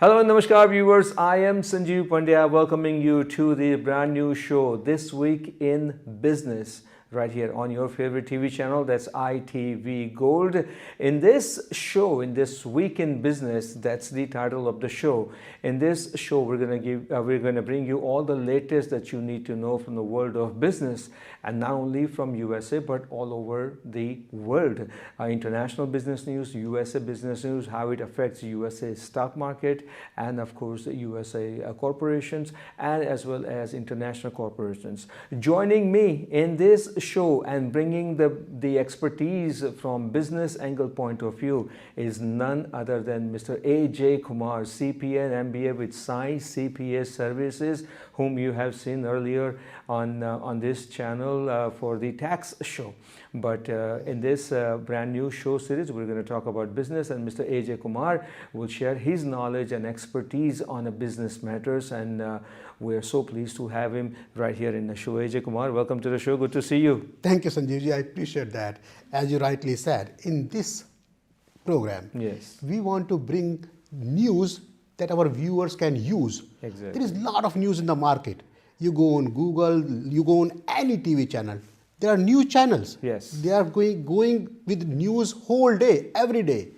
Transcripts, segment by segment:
Hello and namaskar viewers, I am Sanjeev Pandya welcoming you to the brand new show This Week in Business right here on your favorite TV channel, that's ITV Gold. In this show, in This Week in Business, that's the title of the show. In this show, we're going to bring you all the latest that you need to know from the world of business, and not only from USA but all over the world. International business news, USA business news, how it affects USA stock market, and of course USA corporations, and as well as international corporations. Joining me in this show and bringing the expertise from business angle point of view is none other than Mr. Ajay Kumar CPA and MBA with Science CPA Services, whom you have seen earlier on this channel for the tax show. But in this brand new show series, we're going to talk about business, and Mr. Ajay Kumar will share his knowledge and expertise on business matters, and we're so pleased to have him right here in the show. Ajay Kumar, welcome to the show. Good to see you. Thank you, Sanjeevji. I appreciate that. As you rightly said, in this program, yes, we want to bring news that our viewers can use. Exactly. There is a lot of news in the market. You go on Google, you go on any TV channel. There are news channels. Yes. They are going with news whole day, every day.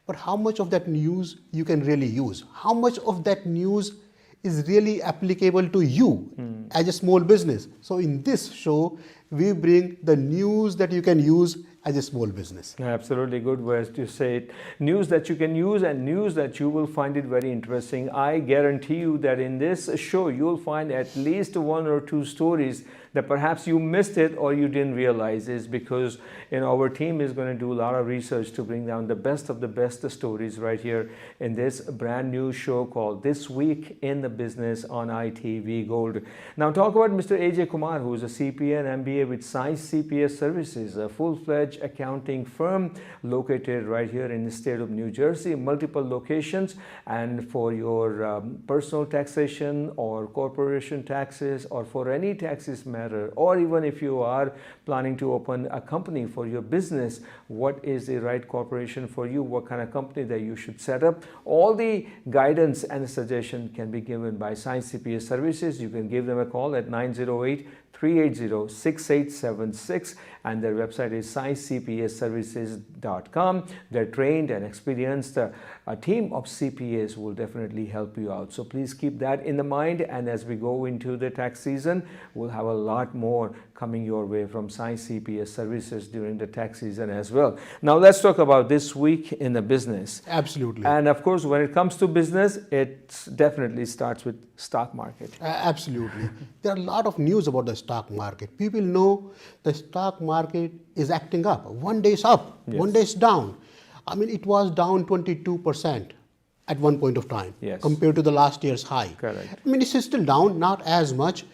But how much of that news you can really use? How much of that news is really applicable to you as a small business? So in this show, we bring the news that you can use as a small business. Absolutely, good way to say it. News that you can use and news that you will find it very interesting. I guarantee you that in this show, you'll find at least one or two stories that perhaps you missed it or you didn't realize, is because our team is going to do a lot of research to bring down the best of the best stories right here in this brand new show called This Week in the Business on ITV Gold. Now talk about Mr. Ajay Kumar, who is a CPA and MBA with Science CPA Services, a full-fledged accounting firm located right here in the state of New Jersey, multiple locations, and for your personal taxation or corporation taxes, or for any taxes matter, or even if you are planning to open a company for your business, what is the right corporation for you, what kind of company that you should set up, all the guidance and suggestion can be given by Science CPA Services. You can give them a call at 908-380-6876, and their website is sciencecpaservices.com. They're trained and experienced. A team of CPAs will definitely help you out. So please keep that in the mind, and as we go into the tax season, we'll have a lot more coming your way from Science CPA Services during the tax season as well. Now let's talk about this week in the business. Absolutely. And of course, when it comes to business, it definitely starts with stock market. Absolutely. There are a lot of news about the stock market. People know the stock market is acting up. One day it's up, yes, one day it's down. I mean, it was down 22% at one point of time, yes, compared to the last year's high. Correct. I mean, it's still down, not as much.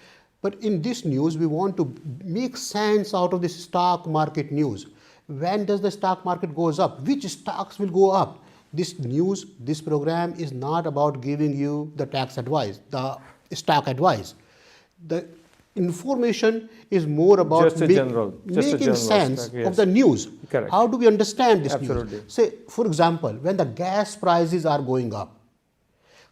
But in this news, we want to make sense out of this stock market news. When does the stock market goes up? Which stocks will go up? This news, this program is not about giving you the tax advice, the stock advice. The information is more about making sense, yes, of the news. Correct. How do we understand this Absolutely. news? Say, for example, when the gas prices are going up,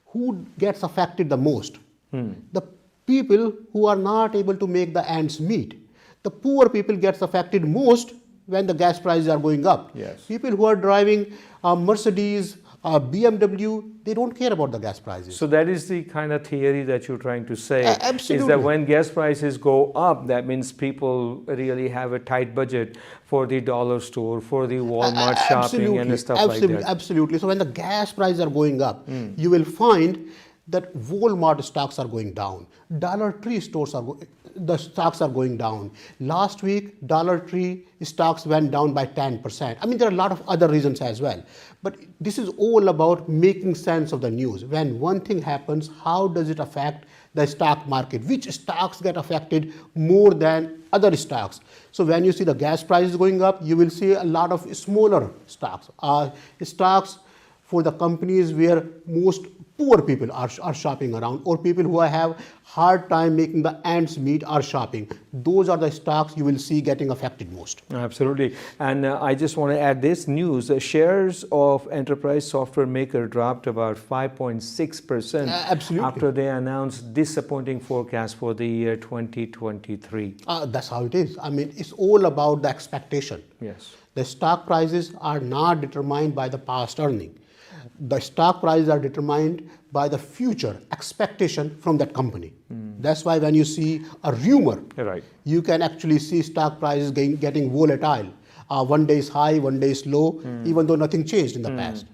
who gets affected the most? The people who are not able to make the ends meet. The poor people gets affected most when the gas prices are going up. Yes. People who are driving Mercedes, BMW, they don't care about the gas prices. So that is the kind of theory that you're trying to say. Absolutely. Is that when gas prices go up, that means people really have a tight budget for the dollar store, for the Walmart shopping and stuff like that. Absolutely. So when the gas prices are going up, you will find that Walmart stocks are going down. Dollar Tree stores the stocks are going down. Last week, Dollar Tree stocks went down by 10%. I mean, there are a lot of other reasons as well. But this is all about making sense of the news. When one thing happens, how does it affect the stock market? Which stocks get affected more than other stocks? So when you see the gas prices going up, you will see a lot of smaller stocks. Stocks for the companies where most poor people are shopping around, or people who have hard time making the ends meet are shopping. Those are the stocks you will see getting affected most. Absolutely. And I just want to add this news. Shares of enterprise software maker dropped about 5.6% Absolutely. after they announced disappointing forecast for the year 2023. That's how it is. I mean, it's all about the expectation. Yes. The stock prices are not determined by the past earning. The stock prices are determined by the future expectation from that company. That's why when you see a rumor, Right. you can actually see stock prices getting volatile. One day is high, one day is low, even though nothing changed in the past.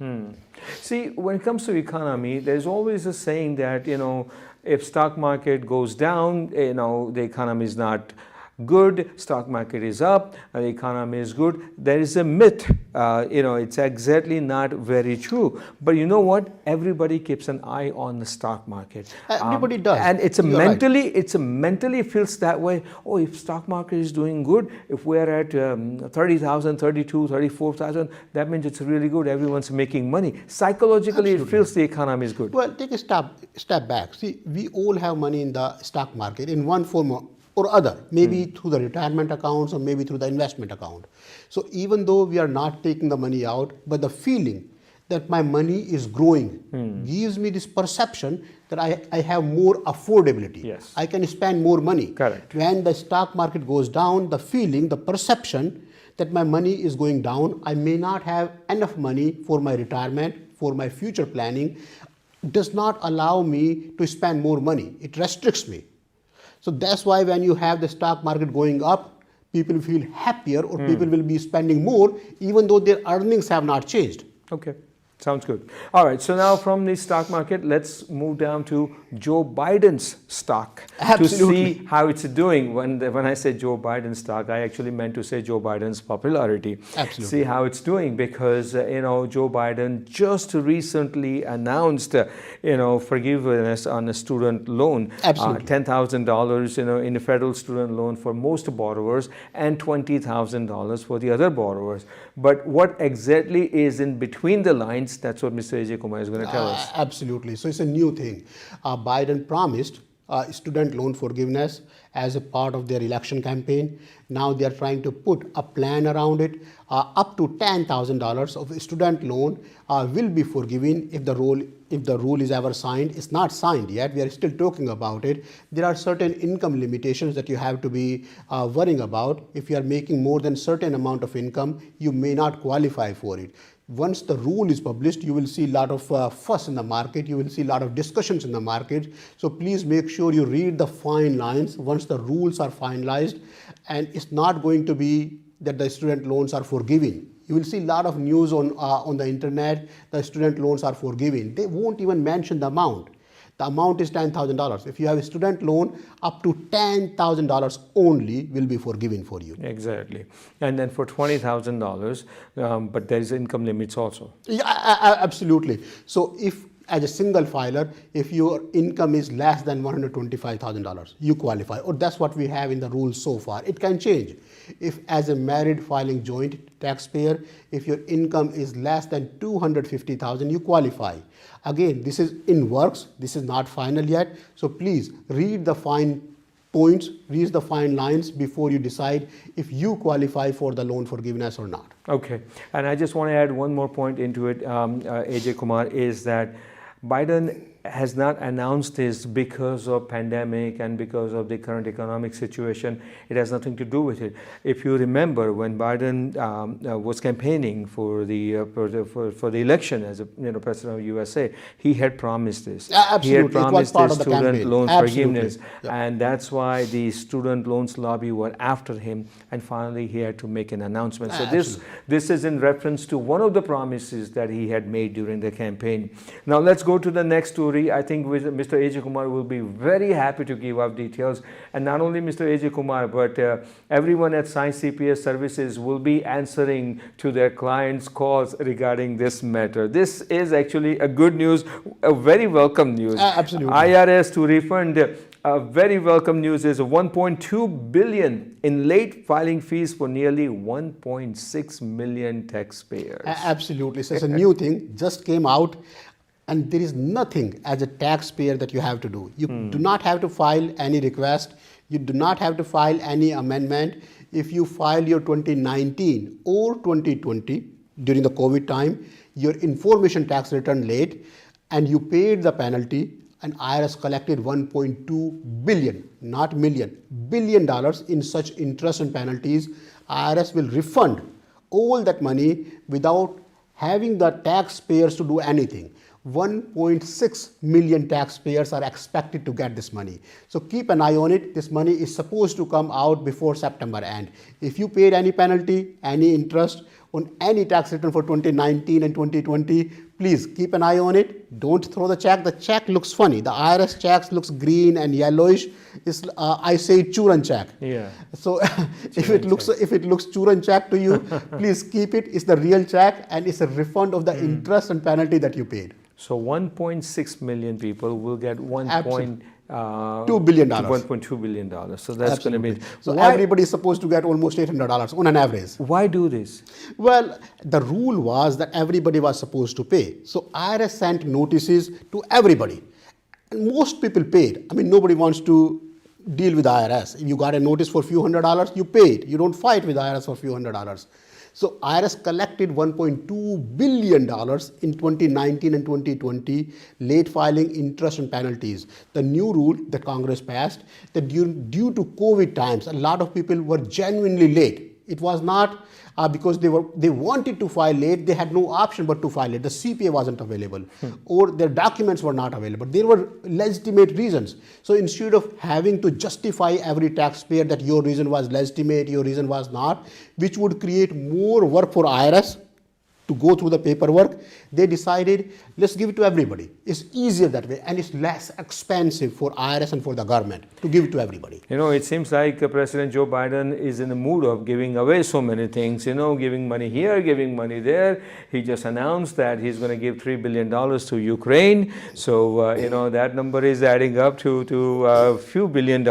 See, when it comes to economy, there's always a saying that, if stock market goes down, the economy is not good, stock market is up, the economy is good. There is a myth, it's exactly not very true. But you know what? Everybody keeps an eye on the stock market. Everybody does. And it's You're mentally, it's a mentally feels that way. Oh, if stock market is doing good, if we're at 30,000, 32, 34,000, that means it's really good. Everyone's making money. Psychologically, it feels the economy is good. Well, take a step back. See, we all have money in the stock market in one form or other, maybe through the retirement accounts or maybe through the investment account. So even though we are not taking the money out, but the feeling that my money is growing gives me this perception that I have more affordability. Yes. I can spend more money. Correct. When the stock market goes down, the feeling, the perception that my money is going down, I may not have enough money for my retirement, for my future planning, does not allow me to spend more money. It restricts me. So that's why when you have the stock market going up, people feel happier, or people will be spending more even though their earnings have not changed. Okay, sounds good. All right, so now from the stock market, let's move down to Joe Biden's stock Absolutely. to see how it's doing. When I say Joe Biden's stock, I actually meant to say Joe Biden's popularity. Absolutely. See how it's doing, because Joe Biden just recently announced forgiveness on a student loan. Absolutely. $10,000 in a federal student loan for most borrowers and $20,000 for the other borrowers. But what exactly is in between the lines, that's what Mr. Ajay Kumar is going to tell us. Absolutely. So it's a new thing. Biden promised student loan forgiveness as a part of their election campaign. Now they are trying to put a plan around it. Up to $10,000 of student loan will be forgiven if the rule is ever signed. It's not signed yet. We are still talking about it. There are certain income limitations that you have to be worrying about. If you are making more than certain amount of income, you may not qualify for it. Once the rule is published, you will see a lot of fuss in the market. You will see a lot of discussions in the market. So please make sure you read the fine lines once the rules are finalized. And it's not going to be that the student loans are forgiven. You will see a lot of news on the internet. The student loans are forgiven. They won't even mention the amount. The amount is $10,000. If you have a student loan, up to $10,000 only will be forgiven for you. Exactly. And then for $20,000, but there is income limits also. Yeah, absolutely. So if as a single filer, if your income is less than $125,000, you qualify. Or that's what we have in the rules so far. It can change. If as a married filing joint taxpayer, if your income is less than $250,000, you qualify. Again, this is in works. This is not final yet. So please read the fine points, read the fine lines before you decide if you qualify for the loan forgiveness or not. Okay. And I just want to add one more point into it, Ajay Kumar, is that Biden has not announced this because of pandemic and because of the current economic situation. It has nothing to do with it. If you remember, when Biden was campaigning for the election as a president of USA, he had promised this. Absolutely. He had promised part this of the student campaign. loan Absolutely. forgiveness, Yep. and that's why the student loans lobby were after him, and finally he had to make an announcement. So this is in reference to one of the promises that he had made during the campaign. Now let's go to the next story. I think Mr. Ajay Kumar will be very happy to give out details, and not only Mr. Ajay Kumar, but everyone at Science CPA Services will be answering to their clients' calls regarding this matter. This is actually a good news, a very welcome news. Absolutely. IRS to refund. Very welcome news is $1.2 billion in late filing fees for nearly 1.6 million taxpayers. Absolutely. So it's a new thing, just came out. and there is nothing as a taxpayer that you have to do. You do not have to file any request. You do not have to file any amendment. If you file your 2019 or 2020 during the COVID time, your information tax return late, and you paid the penalty, and IRS collected 1.2 billion, not million, billion dollars in such interest and penalties. IRS will refund all that money without having the taxpayers to do anything. 1.6 million taxpayers are expected to get this money. So keep an eye on it. This money is supposed to come out before September end. If you paid any penalty, any interest on any tax return for 2019 and 2020, please keep an eye on it. Don't throw the check. The check looks funny. The IRS check looks green and yellowish. It's, I say churan check. Yeah. So if it looks churan check to you, please keep it. It's the real check, and it's a refund of the interest and penalty that you paid. So 1.6 million people will get $2 billion. $1.2 billion. So that's going to be. So everybody is supposed to get almost $800 on an average. Why do this? Well, the rule was that everybody was supposed to pay. So IRS sent notices to everybody. And most people paid. I mean, nobody wants to deal with IRS. If you got a notice for a few $100s, you paid. You don't fight with IRS for a few $100s. So IRS collected $1.2 billion in 2019 and 2020 late filing interest and penalties. The new rule that Congress passed, that due to COVID times, a lot of people were genuinely late. It was not because they wanted to file late, they had no option but to file late. The CPA wasn't available or their documents were not available. There were legitimate reasons. So instead of having to justify every taxpayer that your reason was legitimate, your reason was not, which would create more work for IRS to go through the paperwork, they decided, let's give it to everybody. It's easier that way, and it's less expensive for IRS and for the government to give it to everybody. You know, it seems like President Joe Biden is in the mood of giving away so many things, you know, giving money here, giving money there. He just announced that he's going to give $3 billion to Ukraine. So, you know, that number is adding up to a few $billion.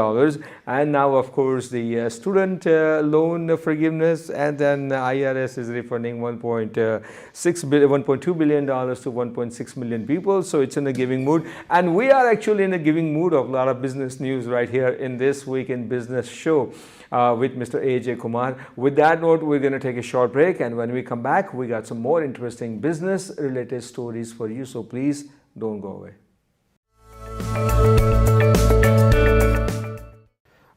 And now, of course, the student loan forgiveness, and then IRS is refunding $1.2 billion to 1.6 million people. So it's in a giving mood, and we are actually in a giving mood of a lot of business news right here in this Week in Business show with Mr. Ajay Kumar. With that note, we're going to take a short break, and when we come back, we got some more interesting business related stories for you. So please don't go away.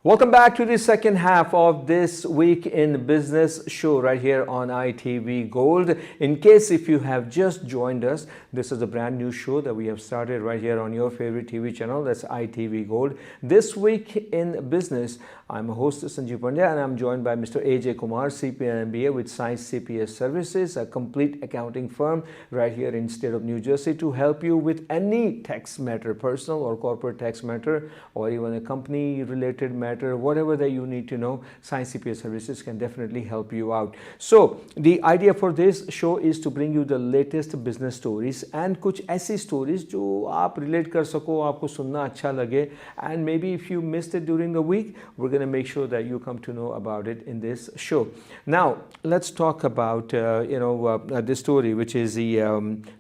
Welcome back to the second half of this Week in Business show right here on ITV Gold. In case if you have just joined us, this is a brand new show that we have started right here on your favorite TV channel, that's ITV Gold. This Week in Business, I'm a host Sanjeev Pandya, and I'm joined by Mr. Ajay Kumar CPA and MBA with Science CPA Services, a complete accounting firm right here in state of New Jersey to help you with any tax matter, personal or corporate tax matter, or even a company related matter. Whatever that you need to know, Science CPA Services can definitely help you out. So the idea for this show is to bring you the latest business stories and कुछ ऐसी stories जो आप relate कर सको, आपको सुनना अच्छा लगे, and maybe if you missed it during the week, we're going to make sure that you come to know about it in this show. Now let's talk about this story, which is the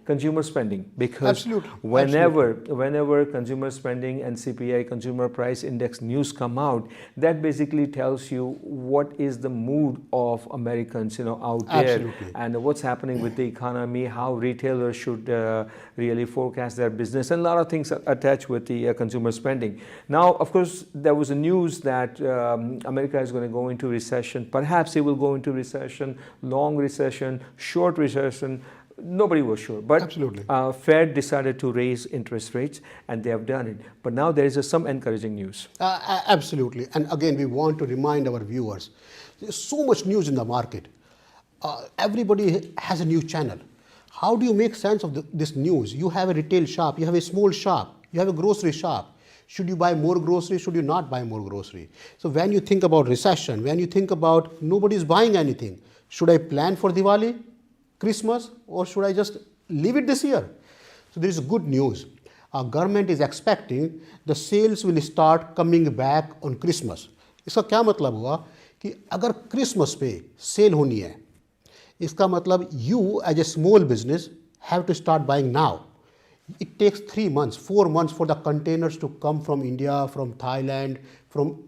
consumer spending, because whenever consumer spending and CPI, consumer price index news come out, that basically tells you what is the mood of Americans, out there, and what's happening with the economy, how retailers should really forecast their business, and a lot of things attached with the consumer spending. Now, of course, there was a news that America is going to go into recession. Perhaps it will go into recession, long recession, short recession. Nobody was sure, but Fed decided to raise interest rates, and they have done it. But now there is some encouraging news. Absolutely. And again, we want to remind our viewers, there's so much news in the market. Everybody has a news channel. How do you make sense of this news? You have a retail shop, you have a small shop, you have a grocery shop. Should you buy more grocery? Should you not buy more grocery? So when you think about recession, when you think about nobody's buying anything, should I plan for Diwali, Christmas, or should I just leave it this year? So there is good news. Our government is expecting the sales will start coming back on Christmas. इसका क्या मतलब हुआ कि अगर Christmas पे sale होनी है, इसका मतलब you as a small business have to start buying now. It takes 3 months, 4 months for the containers to come from India, from Thailand, from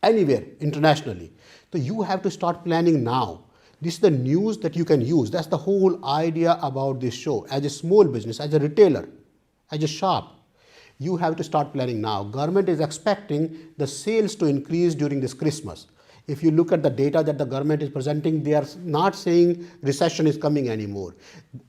anywhere internationally. So you have to start planning now. This is the news that you can use. That's the whole idea about this show. As a small business, as a retailer, as a shop, you have to start planning now. Government is expecting the sales to increase during this Christmas. If you look at the data that the government is presenting, they are not saying recession is coming anymore.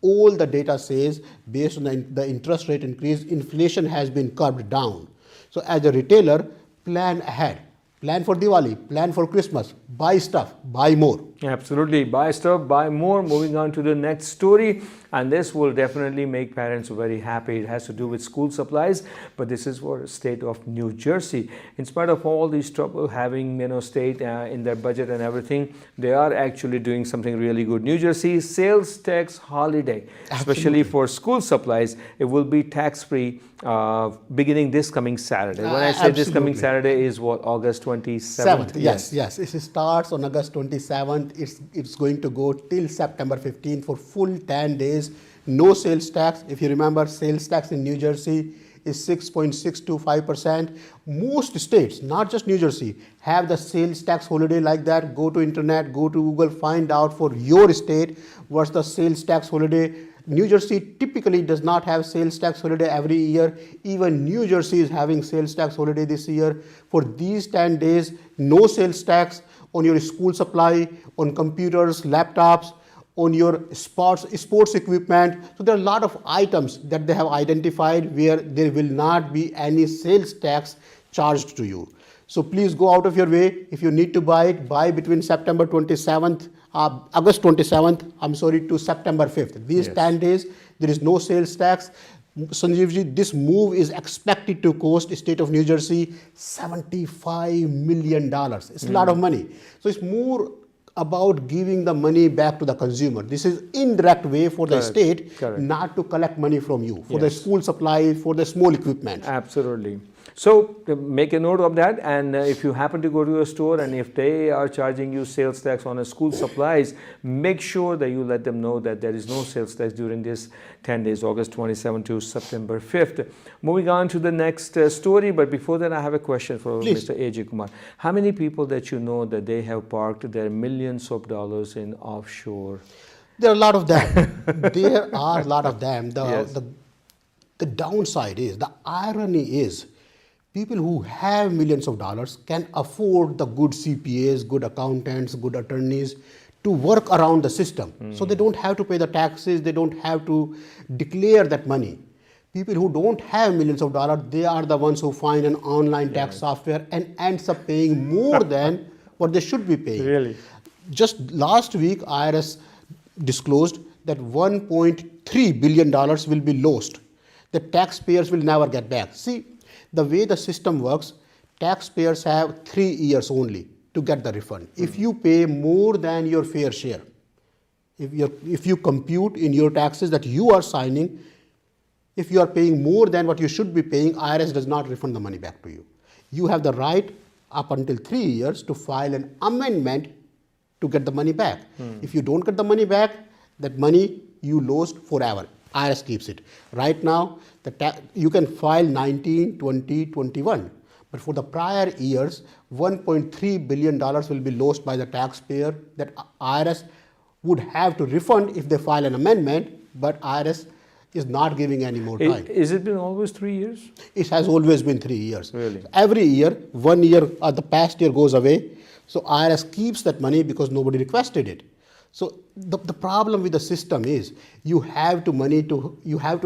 All the data says, based on the interest rate increase, inflation has been curbed down. So as a retailer, plan ahead. Plan for Diwali, plan for Christmas, buy stuff, buy more. Absolutely, buy stuff, buy more. Moving on to the next story, and this will definitely make parents very happy. It has to do with school supplies, but this is for the state of New Jersey. In spite of all these trouble having state in their budget and everything, they are actually doing something really good. New Jersey sales tax holiday, especially for school supplies, it will be tax-free beginning this coming Saturday. When I say this coming Saturday is what, August 27th? Yes. It starts on August 27th. It's going to go till September 15th for full 10 days. No sales tax. If you remember, sales tax in New Jersey is 6.625%. Most states, not just New Jersey, have the sales tax holiday like that. Go to internet, go to Google, find out for your state what's the sales tax holiday. New Jersey typically does not have sales tax holiday every year. Even New Jersey is having sales tax holiday this year. For these 10 days, no sales tax on your school supply, on computers, laptops, on your sports equipment. So there are a lot of items that they have identified where there will not be any sales tax charged to you. So please go out of your way. If you need to buy it, buy between August 27th, to September 5th. These 10 days, there is no sales tax. Sanjeev ji, this move is expected to cost the state of New Jersey $75 million. It's a lot of money. So it's more about giving the money back to the consumer. This is indirect way for the state not to collect money from you for the school supply, for the small equipment. Absolutely. So make a note of that, and if you happen to go to a store and if they are charging you sales tax on a school supplies, make sure that you let them know that there is no sales tax during this 10 days, August 27 to September 5th. Moving on to the next story, but before that I have a question for Mr. Ajay Kumar. How many people that you know that they have parked their millions of dollars in offshore? There are a lot of them. There are a lot of them. The downside is, the irony is, people who have millions of dollars can afford the good CPAs, good accountants, good attorneys to work around the system. So they don't have to pay the taxes, they don't have to declare that money. People who don't have millions of dollars, they are the ones who find an online tax software and ends up paying more than what they should be paying. Really? Just last week, IRS disclosed that $1.3 billion will be lost. The taxpayers will never get back. See, the way the system works, taxpayers have 3 years only to get the refund. If you pay more than your fair share, if you compute in your taxes that you are signing, if you are paying more than what you should be paying, IRS does not refund the money back to you. You have the right up until 3 years to file an amendment to get the money back. If you don't get the money back, that money you lost forever. IRS keeps it. Right now, you can file 19, 20, 21. But for the prior years, $1.3 billion will be lost by the taxpayer that IRS would have to refund if they file an amendment, but IRS is not giving any more time. Is it been always 3 years? It has always been 3 years. Really? Every year, 1 year, the past year goes away. So IRS keeps that money because nobody requested it. So the problem with the system is you have to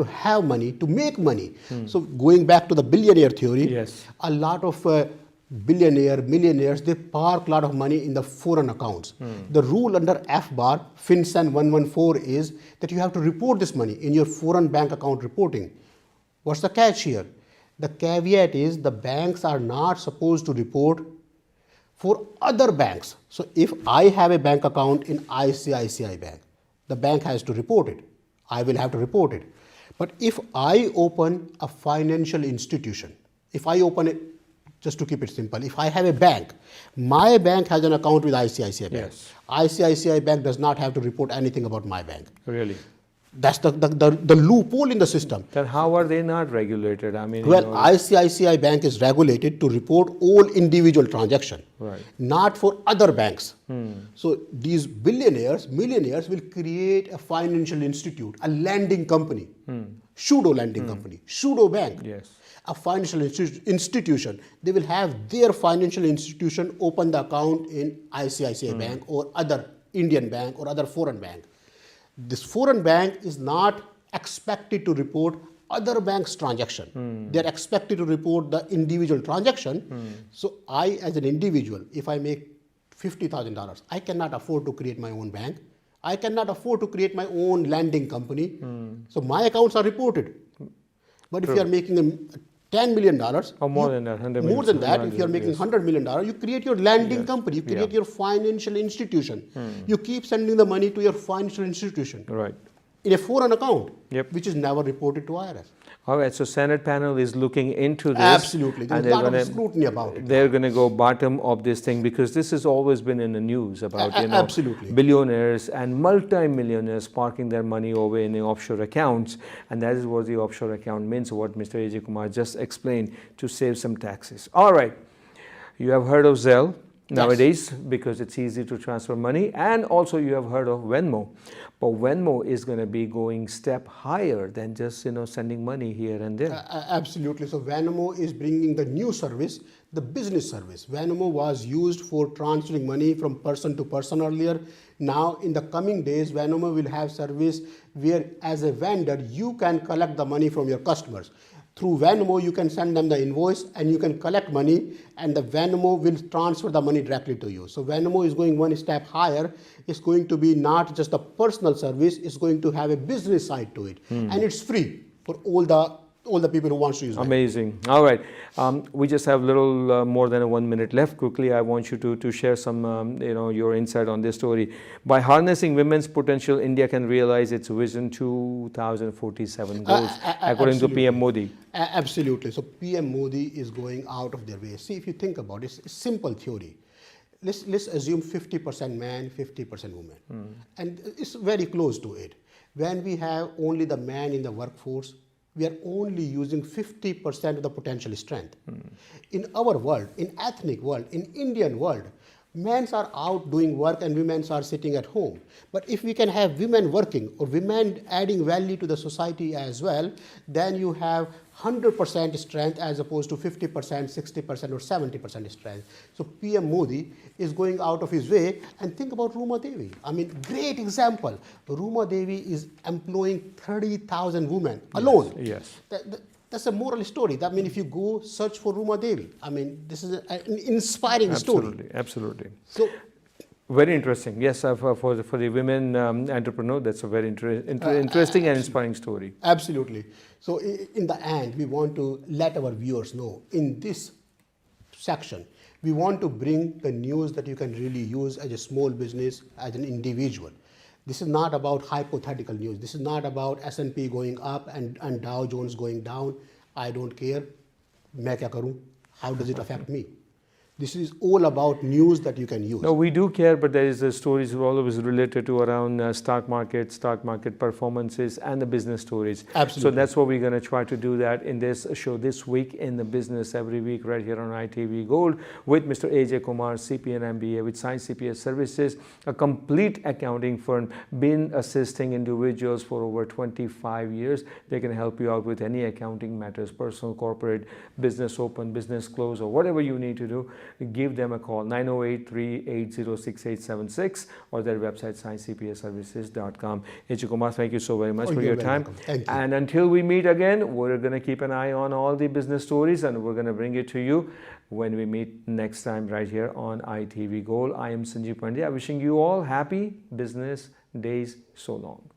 have money to make money. So going back to the billionaire theory, a lot of millionaires, they park a lot of money in the foreign accounts. The rule under FBAR, FinCEN 114 is that you have to report this money in your foreign bank account reporting. What's the catch here? The caveat is the banks are not supposed to report for other banks. So if I have a bank account in ICICI Bank, the bank has to report it. I will have to report it. But if I open a financial institution, if I open it, just to keep it simple, if I have a bank, my bank has an account with ICICI Bank. ICICI Bank does not have to report anything about my bank. Really? That's the loophole in the system. Then how are they not regulated? I mean, Well, ICICI Bank is regulated to report all individual transaction, Right. not for other banks. So these billionaires, millionaires will create a financial institute, a lending company, pseudo lending company, pseudo bank, Yes. a financial institution. They will have their financial institution open the account in ICICI Bank or other Indian bank or other foreign bank. This foreign bank is not expected to report other banks' transaction. They are expected to report the individual transaction. So I, as an individual, if I make $50,000, I cannot afford to create my own bank. I cannot afford to create my own lending company. So my accounts are reported. But if you are making $10 million Or more than that, 100 more than that, if you are 100, making yes. $100 million, you create your lending Yes. company, you create Yeah. your financial institution. You keep sending the money to your financial institution Right. in a foreign account, Yep. which is never reported to IRS. All right, so Senate panel is looking into this. Absolutely. There's and a they're lot of gonna- scrutiny about it. They're going to go bottom of this thing because this has always been in the news about Absolutely. billionaires and multi-millionaires parking their money away in the offshore accounts, and that is what the offshore account means. What Mr. Ajay Kumar just explained, to save some taxes. All right, you have heard of Zelle nowadays because it's easy to transfer money, and also you have heard of Venmo. But Venmo is going to be going step higher than just sending money here and there. Absolutely. So Vanimo is bringing the new service, the business service. Vanimo was used for transferring money from person to person earlier. Now, in the coming days, Vanimo will have service where, as a vendor, you can collect the money from your customers. Through Vanimo, you can send them the invoice and you can collect money, and the Vanimo will transfer the money directly to you. So Vanimo is going one step higher. It's going to be not just a personal service, it's going to have a business side to it. And it's free for all the people who wants to use it. Amazing. All right. We just have a little more than 1 minute left. Quickly, I want you to share some, your insight on this story. By harnessing women's potential, India can realize its Vision 2047 goals, according to PM Modi. Absolutely. So PM Modi is going out of their way. See, if you think about it, it's a simple theory. Let's assume 50% man, 50% woman. And it's very close to it. When we have only the man in the workforce, we are only using 50% of the potential strength. In our world, in ethnic world, in Indian world, men are out doing work and women are sitting at home. But if we can have women working or women adding value to the society as well, then you have 100% strength as opposed to 50%, 60% or 70% strength. So PM Modi is going out of his way, and think about Ruma Devi. I mean, great example. Ruma Devi is employing 30,000 women alone. Yes. That's a moral story. That means if you go search for Ruma Devi, I mean, this is an inspiring story. Absolutely, absolutely. So, very interesting. Yes, for the women entrepreneur, that's a very interesting and inspiring story. absolutely. So in the end, we want to let our viewers know in this section, we want to bring the news that you can really use as a small business, as an individual. This is not about hypothetical news. This is not about S&P going up and Dow Jones going down. I don't care. मैं क्या करूं? How does it affect me? This is all about news that you can use. No, we do care, but there is the stories always related to around stock market performances, and the business stories. Absolutely. So that's what we're going to try to do that in this show this week in the business every week right here on ITV Gold with Mr. Ajay Kumar CPA and MBA with Science CPA Services, a complete accounting firm, been assisting individuals for over 25 years. They can help you out with any accounting matters, personal, corporate, business open, business close, or whatever you need to do. Give them a call, 908-380-6876, or their website, sciencecpaservices.com. Ajay Kumar, thank you so very much for your time. Thank you. And until we meet again, we're going to keep an eye on all the business stories, and we're going to bring it to you when we meet next time right here on ITV Gold. I am Sanjeev Pandya, wishing you all happy business days. So long.